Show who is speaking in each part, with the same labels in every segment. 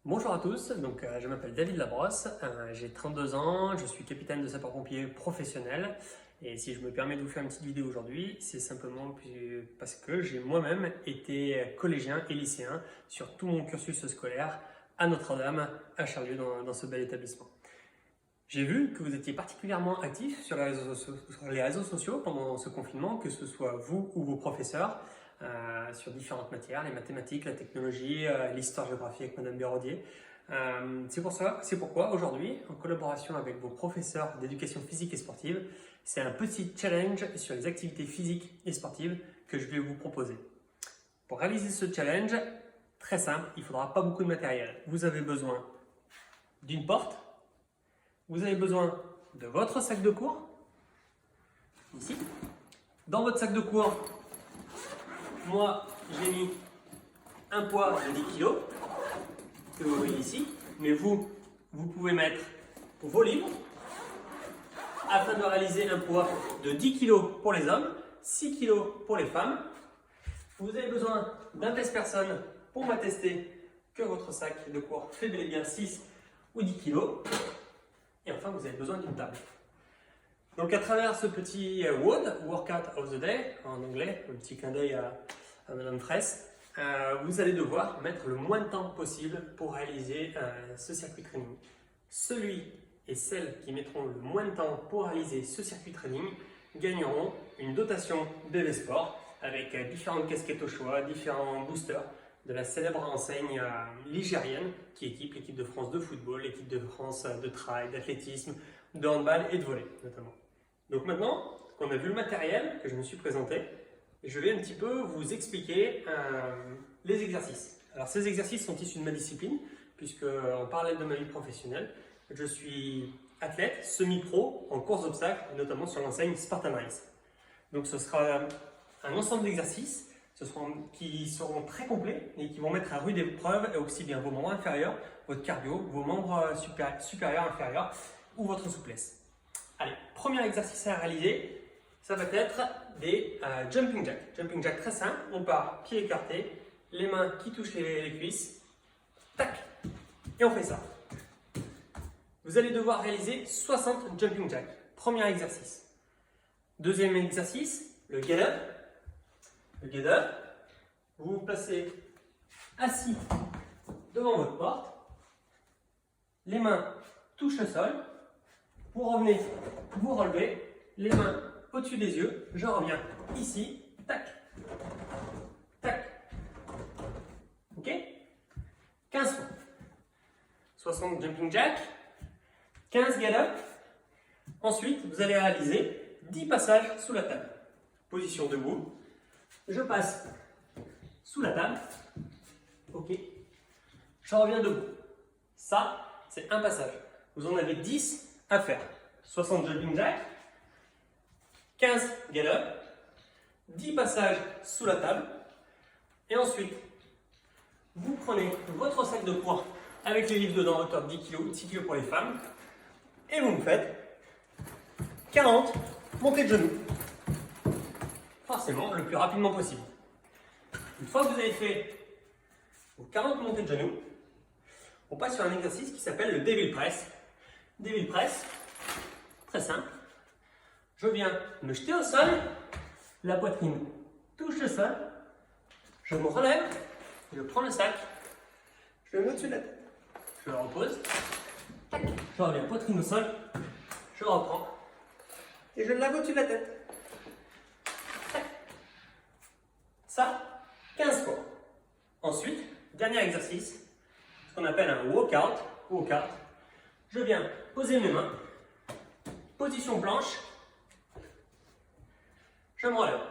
Speaker 1: Bonjour à tous, je m'appelle David Labrosse, j'ai 32 ans, je suis capitaine de sapeur-pompier professionnel et si je me permets de vous faire une petite vidéo aujourd'hui, c'est simplement parce que j'ai moi-même été collégien et lycéen sur tout mon cursus scolaire à Notre-Dame, à Charlieu, dans ce bel établissement. J'ai vu que vous étiez particulièrement actifs sur les réseaux sociaux pendant ce confinement, que ce soit vous ou vos professeurs, sur différentes matières, les mathématiques, la technologie, l'histoire-géographie avec Madame Béraudier. C'est pourquoi aujourd'hui, en collaboration avec vos professeurs d'éducation physique et sportive, c'est un petit challenge sur les activités physiques et sportives que je vais vous proposer. Pour réaliser ce challenge, très simple, il ne faudra pas beaucoup de matériel. Vous avez besoin d'une porte, vous avez besoin de votre sac de cours, ici. Dans votre sac de cours, moi j'ai mis un poids de 10 kg, que vous voyez ici, mais vous pouvez mettre vos livres, afin de réaliser un poids de 10 kg pour les hommes, 6 kg pour les femmes. Vous avez besoin d'un test-personne pour m'attester que votre sac de cours fait bel et bien 6 ou 10 kg. Et enfin, vous avez besoin d'une table. Donc à travers ce petit WOD, Workout of the Day, en anglais, un petit clin d'œil à Madame Fraisse, vous allez devoir mettre le moins de temps possible pour réaliser ce circuit training. Celui et celles qui mettront le moins de temps pour réaliser ce circuit training gagneront une dotation BV Sport avec différentes casquettes au choix, différents boosters de la célèbre enseigne ligérienne qui équipe l'équipe de France de football, l'équipe de France de trail, d'athlétisme, de handball et de volley notamment. Donc maintenant qu'on a vu le matériel que je me suis présenté, je vais un petit peu vous expliquer les exercices. Alors ces exercices sont issus de ma discipline puisque en parallèle de ma vie professionnelle, je suis athlète semi-pro en course d'obstacles, notamment sur l'enseigne Spartan Race. Donc ce sera un ensemble d'exercices qui seront très complets et qui vont mettre à rude épreuve aussi bien vos membres inférieurs, votre cardio, vos membres supérieurs, inférieurs ou votre souplesse. Allez, premier exercice à réaliser, ça va être des jumping jacks. Jumping jacks très simple, on part pieds écartés, les mains qui touchent les cuisses, tac, et on fait ça. Vous allez devoir réaliser 60 jumping jacks. Premier exercice. Deuxième exercice, le get up. Le get up, vous vous placez assis devant votre porte, les mains touchent le sol, vous revenez, vous relevez, les mains au-dessus des yeux, je reviens ici, tac, tac, ok, 15 fois, 60 jumping jacks, 15 get up, ensuite vous allez réaliser 10 passages sous la table, position debout. Je passe sous la table, ok, je reviens debout. Ça, c'est un passage. Vous en avez 10 à faire. 60 jumping jacks, 15 get up, 10 passages sous la table. Et ensuite, vous prenez votre sac de poids avec les livres dedans, hauteur de 10 kg, 6 kg pour les femmes. Et vous me faites 40 montées de genoux. Forcément le plus rapidement possible. Une fois que vous avez fait vos 40 montées de genoux, on passe sur un exercice qui s'appelle le Devil Press. Devil Press, très simple. Je viens me jeter au sol, la poitrine touche le sol, je me relève, je prends le sac, je le mets au-dessus de la tête, je le repose, tac, je reviens poitrine au sol, je reprends et je le lave au-dessus de la tête. Ça, 15 fois. Ensuite, dernier exercice, ce qu'on appelle un walkout. Je viens poser mes mains, position planche, je me relève.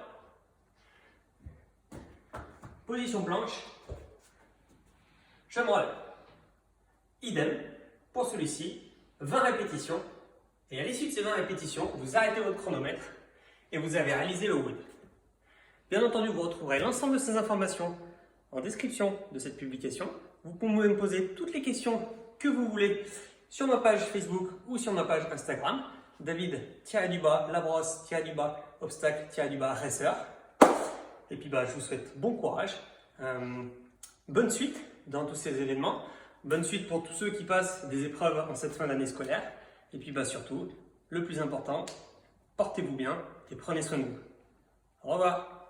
Speaker 1: Position planche, je me relève. Idem pour celui-ci, 20 répétitions. Et à l'issue de ces 20 répétitions, vous arrêtez votre chronomètre et vous avez réalisé le WOD. Bien entendu, vous retrouverez l'ensemble de ces informations en description de cette publication. Vous pouvez me poser toutes les questions que vous voulez sur ma page Facebook ou sur ma page Instagram, David-Labrosse-obstacle-racer. Et puis je vous souhaite bon courage, bonne suite dans tous ces événements. Bonne suite pour tous ceux qui passent des épreuves en cette fin d'année scolaire. Et puis surtout, le plus important, portez-vous bien et prenez soin de vous. Au revoir.